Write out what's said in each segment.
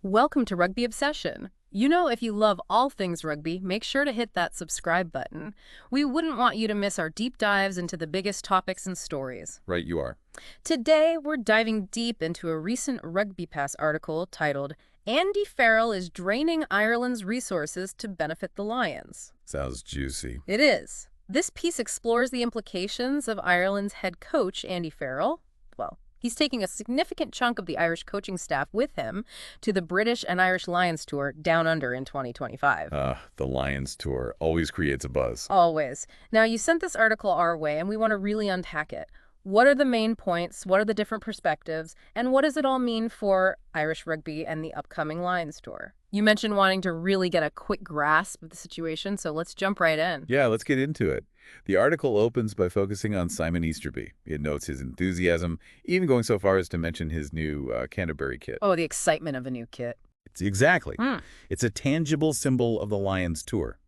Welcome to Rugby Obsession. You know, if you love all things rugby, make sure to hit that subscribe button. We wouldn't want you to miss our deep dives into the biggest topics and stories. Right, you are. Today, we're diving deep into a recent RugbyPass article titled, Andy Farrell is Draining Ireland's Resources to Benefit the Lions. Sounds juicy. It is. This piece explores the implications of Ireland's head coach, Andy Farrell. Well, he's taking a significant chunk of the Irish coaching staff with him to the British and Irish Lions Tour Down Under in 2025. The Lions Tour always creates a buzz. Always. Now, you sent this article our way, and we want to really unpack it. What are the main points? What are the different perspectives? And what does it all mean for Irish rugby and the upcoming Lions Tour? You mentioned wanting to really get a quick grasp of the situation, so let's jump right in. Yeah, let's get into it. The article opens by focusing on Simon Easterby. It notes his enthusiasm, even going so far as to mention his new Canterbury kit. Oh, the excitement of a new kit. Exactly. It's a tangible symbol of the Lions Tour.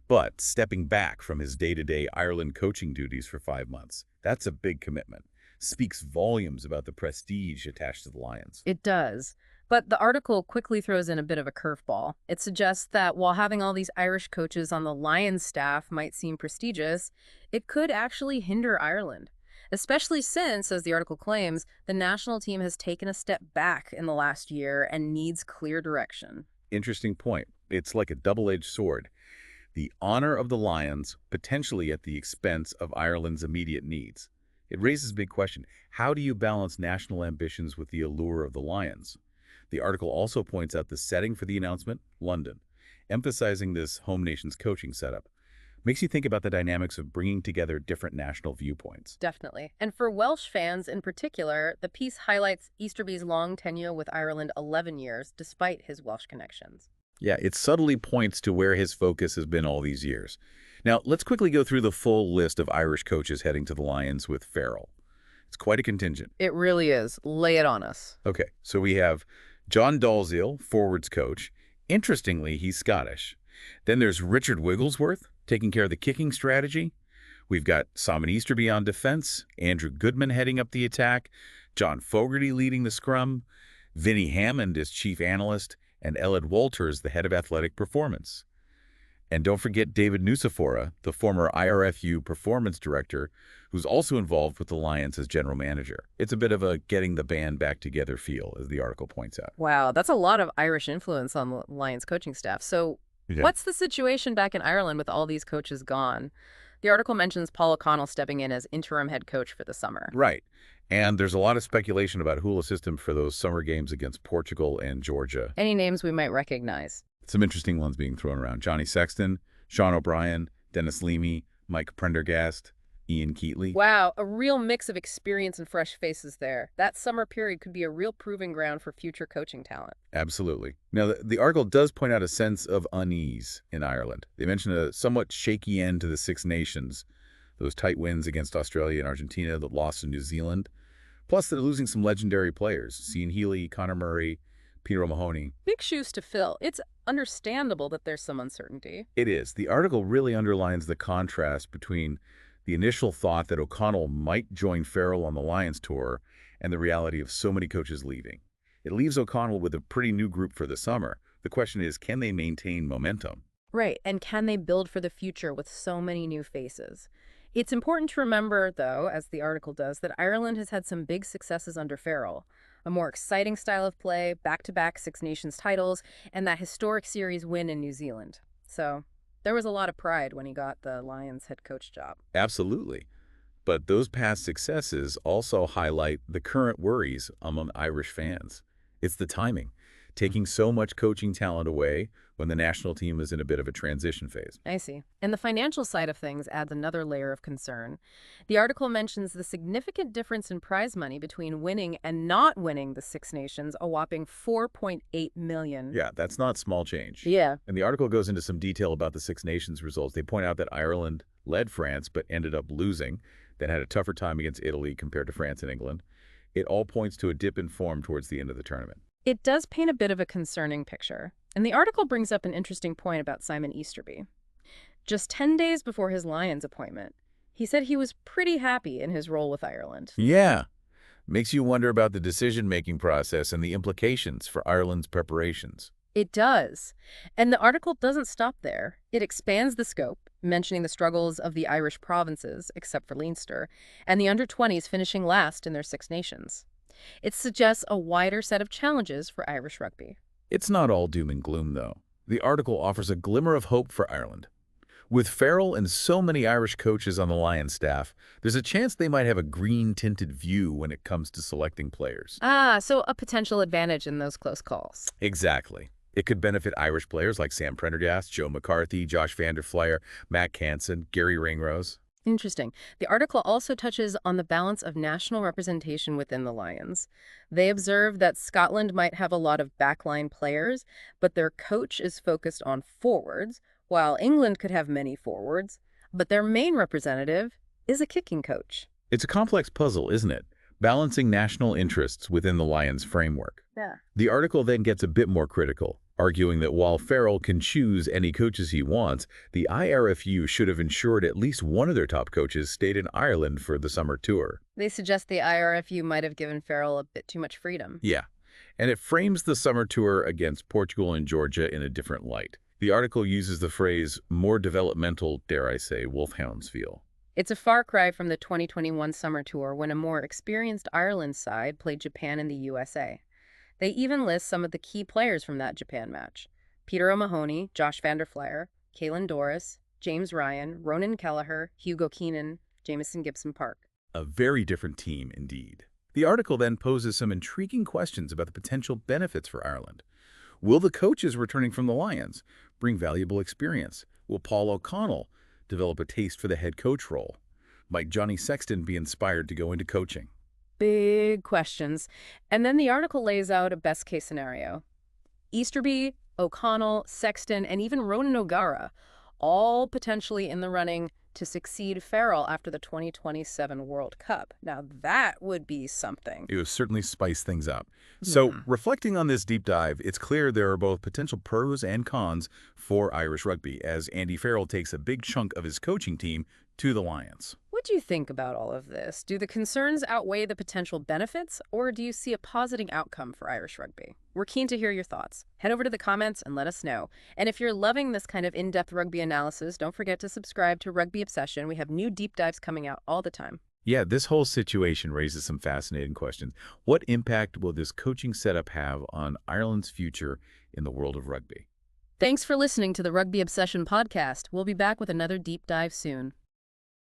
But stepping back from his day-to-day Ireland coaching duties for 5 months, that's a big commitment. Speaks volumes about the prestige attached to the Lions. It does. But the article quickly throws in a bit of a curveball. It suggests that while having all these Irish coaches on the Lions staff might seem prestigious, it could actually hinder Ireland. Especially since, as the article claims, the national team has taken a step back in the last year and needs clear direction. Interesting point. It's like a double-edged sword. The honor of the Lions, potentially at the expense of Ireland's immediate needs. It raises a big question. How do you balance national ambitions with the allure of the Lions? The article also points out the setting for the announcement, London, emphasizing this home nation's coaching setup. Makes you think about the dynamics of bringing together different national viewpoints. Definitely. And for Welsh fans in particular, the piece highlights Easterby's long tenure with Ireland, 11 years, despite his Welsh connections. Yeah, it subtly points to where his focus has been all these years. Now, let's quickly go through the full list of Irish coaches heading to the Lions with Farrell. It's quite a contingent. It really is. Lay it on us. Okay, so we have John Dalziel, forwards coach. Interestingly, he's Scottish. Then there's Richard Wigglesworth, taking care of the kicking strategy. We've got Simon Easterby on defense, Andrew Goodman heading up the attack, John Fogarty leading the scrum, Vinnie Hammond as chief analyst, and Elliot Walters, the head of athletic performance. And don't forget David Nucifora, the former IRFU performance director, who's also involved with the Lions as general manager. It's a bit of a getting the band back together feel, as the article points out. Wow, that's a lot of Irish influence on the Lions coaching staff. So what's the situation back in Ireland with all these coaches gone? The article mentions Paul O'Connell stepping in as interim head coach for the summer. Right. And there's a lot of speculation about who will assist him for those summer games against Portugal and Georgia. Any names we might recognize? Some interesting ones being thrown around. Johnny Sexton, Sean O'Brien, Dennis Leamy, Mike Prendergast, Ian Keatley. Wow, a real mix of experience and fresh faces there. That summer period could be a real proving ground for future coaching talent. Absolutely. Now, the article does point out a sense of unease in Ireland. They mention a somewhat shaky end to the Six Nations, those tight wins against Australia and Argentina that lost to New Zealand. Plus, they're losing some legendary players, Cian Healy, Conor Murray, Peter O'Mahony. Big shoes to fill. It's understandable that there's some uncertainty. It is. The article really underlines the contrast between the initial thought that O'Connell might join Farrell on the Lions Tour and the reality of so many coaches leaving. It leaves O'Connell with a pretty new group for the summer. The question is, can they maintain momentum? Right, and can they build for the future with so many new faces? It's important to remember, though, as the article does, that Ireland has had some big successes under Farrell. A more exciting style of play, back-to-back Six Nations titles, and that historic series win in New Zealand. So there was a lot of pride when he got the Lions head coach job. Absolutely. But those past successes also highlight the current worries among Irish fans. It's the timing, taking so much coaching talent away when the national team is in a bit of a transition phase. I see. And the financial side of things adds another layer of concern. The article mentions the significant difference in prize money between winning and not winning the Six Nations, a whopping $4.8 million. Yeah, that's not small change. Yeah. And the article goes into some detail about the Six Nations results. They point out that Ireland led France but ended up losing, then had a tougher time against Italy compared to France and England. It all points to a dip in form towards the end of the tournament. It does paint a bit of a concerning picture. And the article brings up an interesting point about Simon Easterby. Just 10 days before his Lions appointment, he said he was pretty happy in his role with Ireland. Yeah. Makes you wonder about the decision-making process and the implications for Ireland's preparations. It does. And the article doesn't stop there. It expands the scope, mentioning the struggles of the Irish provinces, except for Leinster, and the under-20s finishing last in their Six Nations. It suggests a wider set of challenges for Irish rugby. It's not all doom and gloom, though. The article offers a glimmer of hope for Ireland. With Farrell and so many Irish coaches on the Lions staff, there's a chance they might have a green-tinted view when it comes to selecting players. So a potential advantage in those close calls. Exactly. It could benefit Irish players like Sam Prendergast, Joe McCarthy, Josh van der Flier, Matt Canson, Gary Ringrose. Interesting. The article also touches on the balance of national representation within the Lions. They observe that Scotland might have a lot of backline players, but their coach is focused on forwards, while England could have many forwards, but their main representative is a kicking coach. It's a complex puzzle, isn't it? Balancing national interests within the Lions framework. Yeah. The article then gets a bit more critical, arguing that while Farrell can choose any coaches he wants, the IRFU should have ensured at least one of their top coaches stayed in Ireland for the summer tour. They suggest the IRFU might have given Farrell a bit too much freedom. Yeah, and it frames the summer tour against Portugal and Georgia in a different light. The article uses the phrase, more developmental, dare I say, Wolfhounds feel. It's a far cry from the 2021 summer tour when a more experienced Ireland side played Japan and the USA. They even list some of the key players from that Japan match. Peter O'Mahony, Josh van der Flier, Caelan Doris, James Ryan, Ronan Kelleher, Hugo Keenan, Jamison Gibson Park. A very different team indeed. The article then poses some intriguing questions about the potential benefits for Ireland. Will the coaches returning from the Lions bring valuable experience? Will Paul O'Connell develop a taste for the head coach role? Might Johnny Sexton be inspired to go into coaching? Big questions. And then the article lays out a best-case scenario. Easterby, O'Connell, Sexton, and even Ronan O'Gara, all potentially in the running to succeed Farrell after the 2027 World Cup. Now, that would be something. It would certainly spice things up. So, reflecting on this deep dive, it's clear there are both potential pros and cons for Irish rugby, as Andy Farrell takes a big chunk of his coaching team to the Lions. What do you think about all of this? Do the concerns outweigh the potential benefits, or do you see a positive outcome for Irish rugby? We're keen to hear your thoughts. Head over to the comments and let us know. And if you're loving this kind of in-depth rugby analysis, don't forget to subscribe to Rugby Obsession. We have new deep dives coming out all the time. Yeah, this whole situation raises some fascinating questions. What impact will this coaching setup have on Ireland's future in the world of rugby? Thanks for listening to the Rugby Obsession podcast. We'll be back with another deep dive soon.